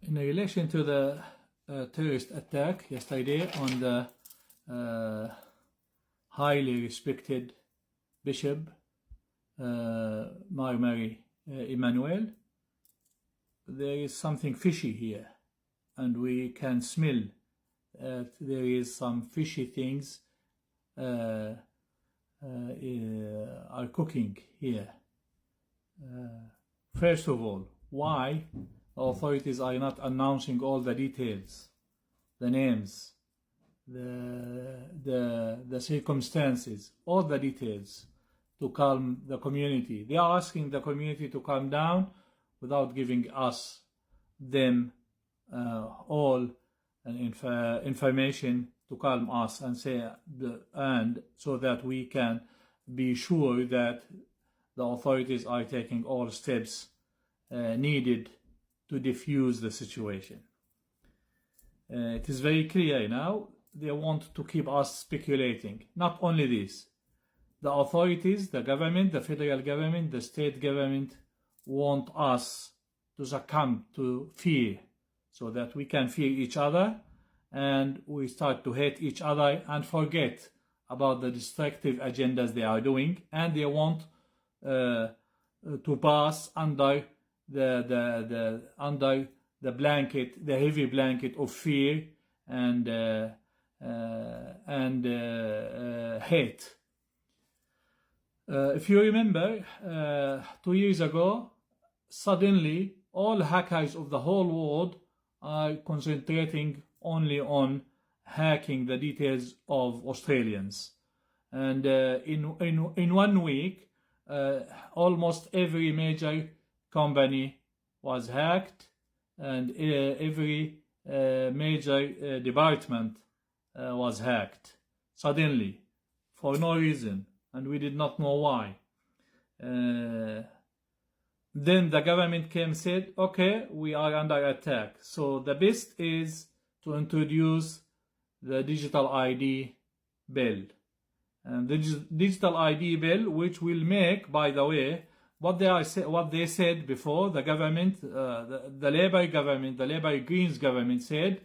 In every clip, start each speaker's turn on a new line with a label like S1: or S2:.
S1: In relation to the terrorist attack yesterday on the highly respected Bishop Mary Emmanuel, there is something fishy here, and we can smell that there is some fishy things are cooking here. First of all, why authorities are not announcing all the details, the names, the circumstances, all the details to calm the community? They are asking the community to calm down without giving them all information to calm us and so that we can be sure that the authorities are taking all steps needed to defuse the situation. It is very clear now they want to keep us speculating. Not only this, the authorities, the government, the federal government, the state government want us to succumb to fear so that we can fear each other and we start to hate each other and forget about the destructive agendas they are doing, and they want to pass under the blanket, the heavy blanket of fear and hate. If you remember, 2 years ago, suddenly all hackers of the whole world are concentrating only on hacking the details of Australians, and in 1 week, almost every major company was hacked, and every major department was hacked suddenly for no reason, and we did not know why. Then the government came and said, okay, we are under attack, so the best is to introduce the digital ID bill. And the digital ID bill, which will make, by the way, what they said before, the government, the Labour government, the Labour Greens government said,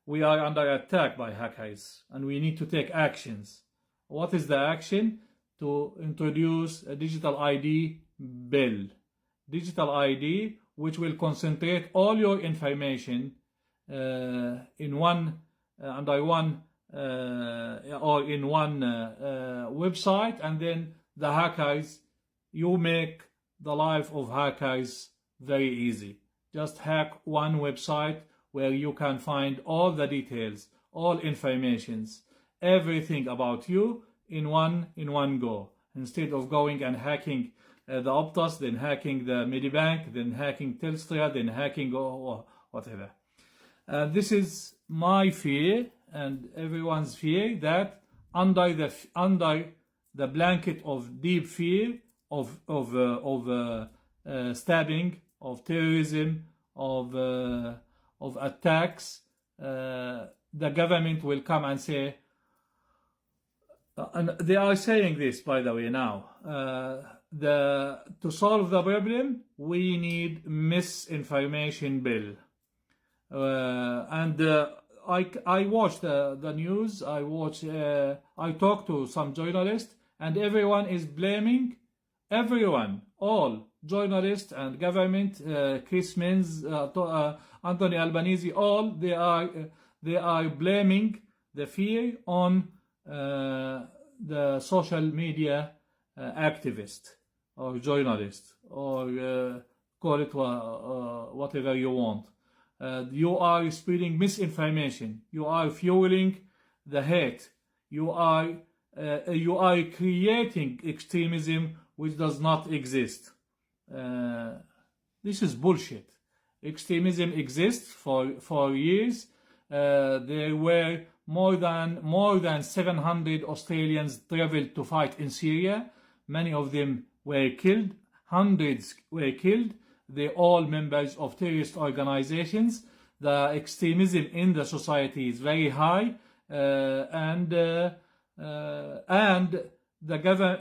S1: we are under attack by hackers and we need to take actions. What is the action? To introduce a digital ID bill. Digital ID, which will concentrate all your information in one website, and then the hackers, you make the life of hackers very easy. Just hack one website where you can find all the details, all informations, everything about you in one go, instead of going and hacking the Optus, then hacking the Medibank, then hacking Telstra, then hacking or whatever. This is my fear and everyone's fear, that under the blanket of deep fear of stabbing, of terrorism, of attacks, the government will come and say, and they are saying this, by the way, now, to solve the problem, we need misinformation bill. I watched the news. I talked to some journalists, and everyone is blaming all journalists and government, Chris Minns, Anthony Albanese, all they are blaming the fear on the social media activist or journalist, or call it whatever you want. You are spreading misinformation. You are fueling the hate. You are creating extremism which does not exist. This is bullshit. Extremism exists for years. There were more than 700 Australians traveled to fight in Syria. Many of them were killed. Hundreds were killed. They're all members of terrorist organizations. The extremism in the society is very high, and the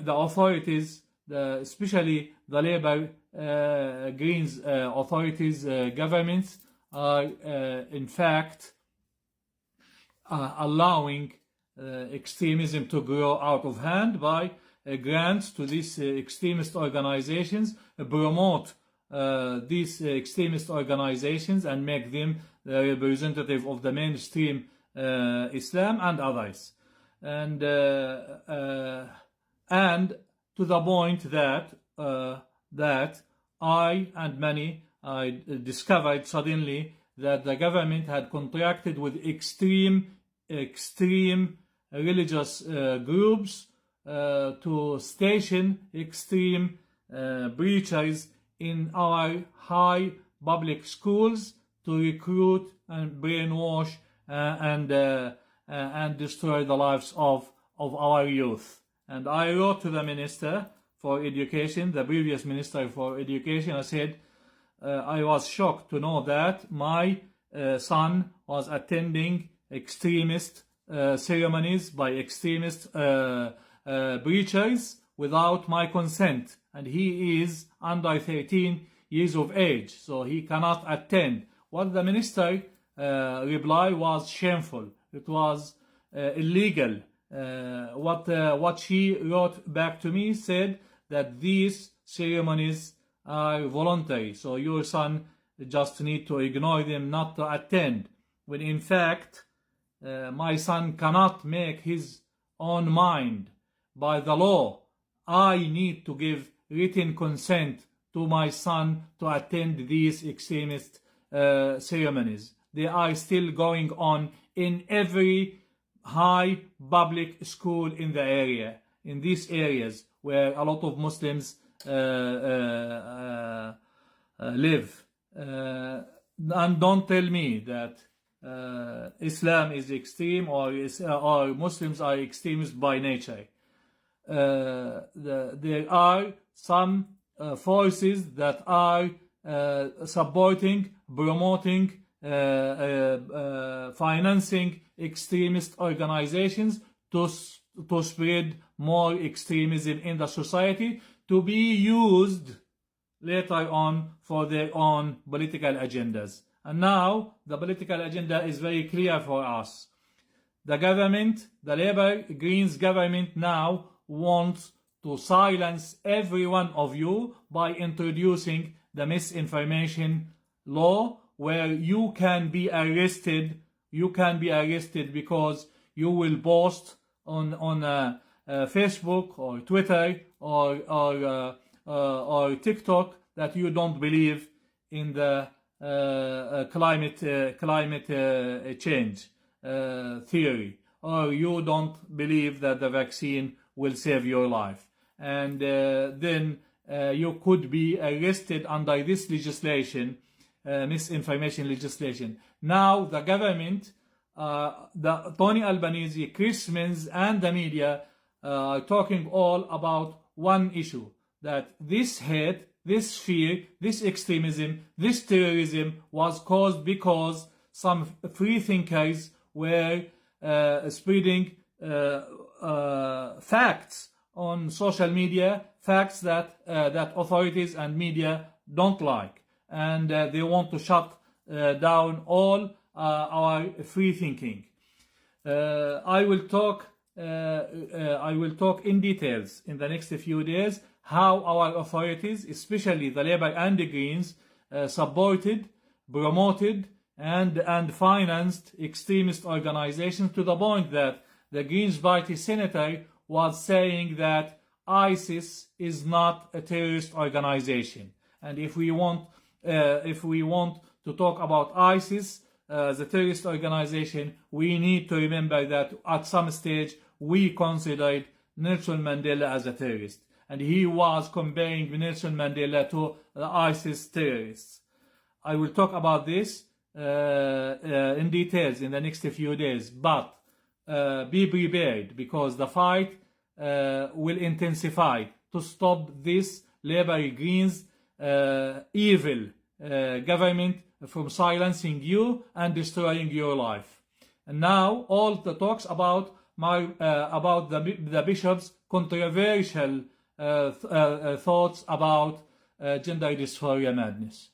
S1: authorities, especially the Labour Greens authorities, governments, are in fact allowing extremism to grow out of hand by grants to these extremist organizations, promote these extremist organizations and make them the representative of the mainstream Islam and others. And to the point that I and many discovered suddenly that the government had contracted with extreme religious groups to station extreme preachers in our high public schools to recruit and brainwash and destroy the lives of our youth. And I wrote to the Minister for Education, the previous Minister for Education. I said, I was shocked to know that my son was attending extremist ceremonies by extremist preachers without my consent. And he is under 13 years of age, so he cannot attend. What the Minister replied was shameful. It was illegal. What she wrote back to me said that these ceremonies are voluntary, so your son just need to ignore them, not to attend. When in fact, my son cannot make his own mind. By the law, I need to give written consent to my son to attend these extremist ceremonies. They are still going on in every high public school in the area, in these areas where a lot of Muslims live. And don't tell me that Islam is extreme or Muslims are extremists by nature. There are some forces that are supporting, promoting, financing extremist organizations to spread more extremism in the society, to be used later on for their own political agendas. And now the political agenda is very clear for us. The government, the Labour Greens government now wants to silence every one of you by introducing the misinformation law, where you can be arrested. You can be arrested because you will post on Facebook or Twitter or TikTok that you don't believe in the climate change theory, or you don't believe that the vaccine will save your life, and then you could be arrested under this legislation, misinformation legislation. Now the government, Tony Albanese, Chris Minns, and the media are talking all about one issue: that this hate, this fear, this extremism, this terrorism was caused because some free thinkers were spreading facts on social media, facts that authorities and media don't like, and they want to shut down all our free thinking. I will talk in details in the next few days how our authorities, especially the Labour and the Greens, supported, promoted, and financed extremist organizations, to the point that the Greens Party senator was saying that ISIS is not a terrorist organization. And if we want to talk about ISIS as a terrorist organization, we need to remember that at some stage we considered Nelson Mandela as a terrorist, and he was comparing Nelson Mandela to the ISIS terrorists. I will talk about this in details in the next few days, but be prepared, because the fight will intensify to stop this Labour Greens evil government from silencing you and destroying your life. And now all the talks about the bishop's controversial thoughts about gender dysphoria madness.